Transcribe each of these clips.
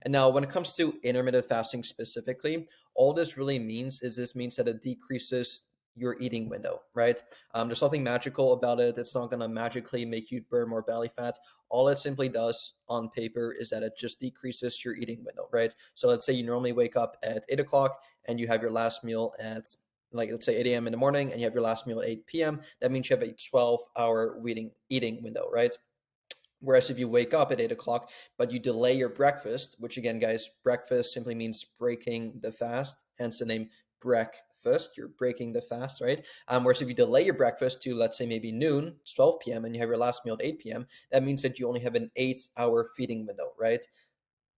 And now when it comes to intermittent fasting specifically, all this really means is this means that it decreases your eating window, right? There's nothing magical about it. It's not going to magically make you burn more belly fat. All it simply does on paper is that it just decreases your eating window, right? So let's say you normally wake up at 8 o'clock and you have your last meal at, like, let's say 8 a.m. in the morning, and you have your last meal at 8 p.m. That means you have a 12-hour eating window, right? Whereas if you wake up at 8 o'clock, but you delay your breakfast, which again, guys, breakfast simply means breaking the fast, hence the name breakfast. You're breaking the fast, right? Whereas if you delay your breakfast to, let's say, maybe noon, 12 p.m., and you have your last meal at 8 p.m., that means that you only have an 8-hour feeding window, right?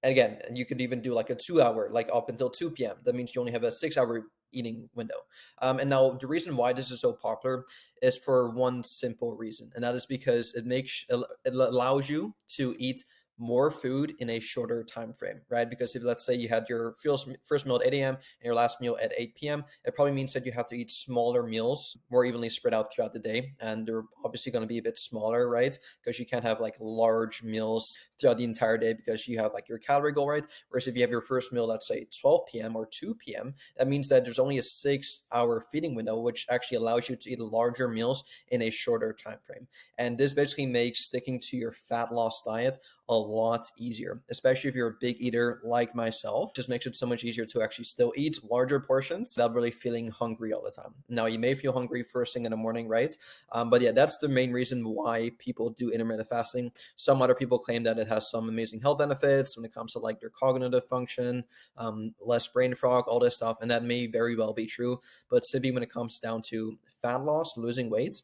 And again, you could even do like a 2-hour, like up until 2 p.m. That means you only have a 6-hour eating window. And now the reason why this is so popular is for one simple reason, and that is because it allows you to eat more food in a shorter time frame, right? Because if, let's say, you had your first meal at 8 a.m. and your last meal at 8 p.m., it probably means that you have to eat smaller meals, more evenly spread out throughout the day. And they're obviously going to be a bit smaller, right? Because you can't have like large meals throughout the entire day because you have like your calorie goal, right? Whereas if you have your first meal, let's say 12 p.m. or 2 p.m., that means that there's only a 6-hour feeding window, which actually allows you to eat larger meals in a shorter time frame. And this basically makes sticking to your fat loss diet a lot easier, especially if you're a big eater like myself. Just makes it so much easier to actually still eat larger portions without really feeling hungry all the time. Now, you may feel hungry first thing in the morning, right? But yeah, that's the main reason why people do intermittent fasting. Some other people claim that it has some amazing health benefits when it comes to like their cognitive function, less brain fog, all this stuff, and that may very well be true. But simply when it comes down to fat loss, losing weight,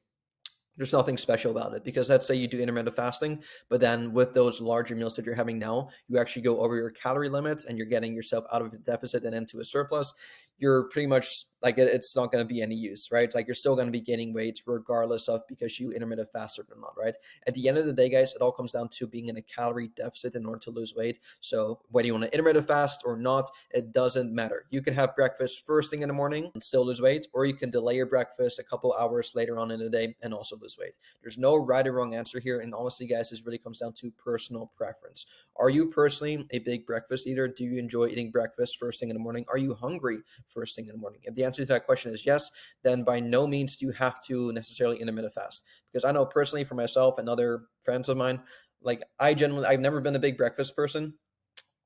there's nothing special about it, because let's say you do intermittent fasting, but then with those larger meals that you're having now, you actually go over your calorie limits and you're getting yourself out of a deficit and into a surplus. You're pretty much like, it's not going to be any use, right? Like, you're still going to be gaining weight regardless of because you intermittent fasted or not, right? At the end of the day, guys, it all comes down to being in a calorie deficit in order to lose weight. So whether you want to intermittent fast or not, it doesn't matter. You can have breakfast first thing in the morning and still lose weight, or you can delay your breakfast a couple hours later on in the day and also lose weight. There's no right or wrong answer here. And honestly, guys, this really comes down to personal preference. Are you personally a big breakfast eater? Do you enjoy eating breakfast first thing in the morning? Are you hungry first thing in the morning? If the answer to that question is yes, then by no means do you have to necessarily intermittent fast. Because I know personally for myself and other friends of mine, like I've never been a big breakfast person.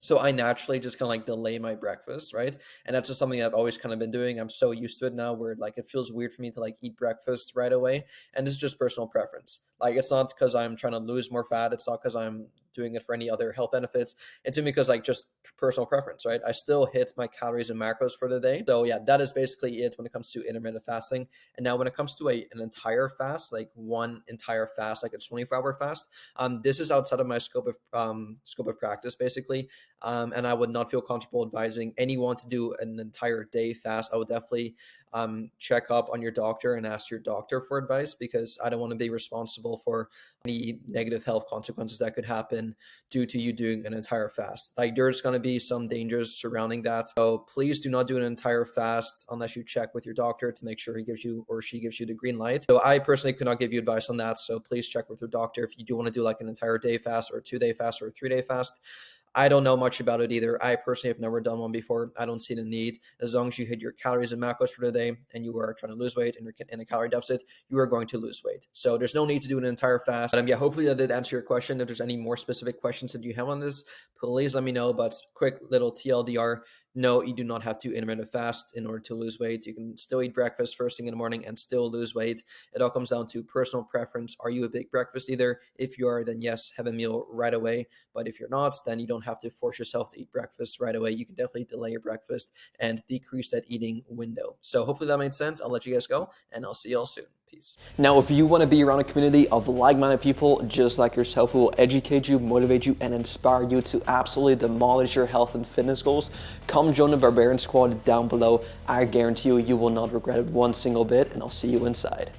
So I naturally just kind of like delay my breakfast, right? And that's just something I've always kind of been doing. I'm so used to it now where like it feels weird for me to like eat breakfast right away. And it's just personal preference. Like, it's not because I'm trying to lose more fat. It's not because I'm doing it for any other health benefits. It's because like just personal preference, right? I still hit my calories and macros for the day. So yeah, that is basically it when it comes to intermittent fasting. And now when it comes to an entire fast, like one entire fast, like a 24-hour fast, this is outside of my scope of practice, basically. And I would not feel comfortable advising anyone to do an entire day fast. I would definitely check up on your doctor and ask your doctor for advice, because I don't want to be responsible for any negative health consequences that could happen due to you doing an entire fast. Like, there's going to be some dangers surrounding that. So please do not do an entire fast unless you check with your doctor to make sure he gives you or she gives you the green light. So I personally could not give you advice on that. So please check with your doctor if you do want to do like an entire day fast or a 2-day fast or a 3-day fast. I don't know much about it either. I personally have never done one before. I don't see the need. As long as you hit your calories and macros for the day and you are trying to lose weight and you're in a calorie deficit, you are going to lose weight. So there's no need to do an entire fast. But yeah, hopefully that did answer your question. If there's any more specific questions that you have on this, please let me know. But quick little TLDR, no, you do not have to intermittent fast in order to lose weight. You can still eat breakfast first thing in the morning and still lose weight. It all comes down to personal preference. Are you a big breakfast eater? If you are, then yes, have a meal right away. But if you're not, then you don't have to force yourself to eat breakfast right away. You can definitely delay your breakfast and decrease that eating window. So hopefully that made sense. I'll let you guys go, and I'll see y'all soon. Peace. Now, if you want to be around a community of like-minded people just like yourself who will educate you, motivate you, and inspire you to absolutely demolish your health and fitness goals, come join the Barbarian Squad down below. I guarantee you, you will not regret it one single bit, and I'll see you inside.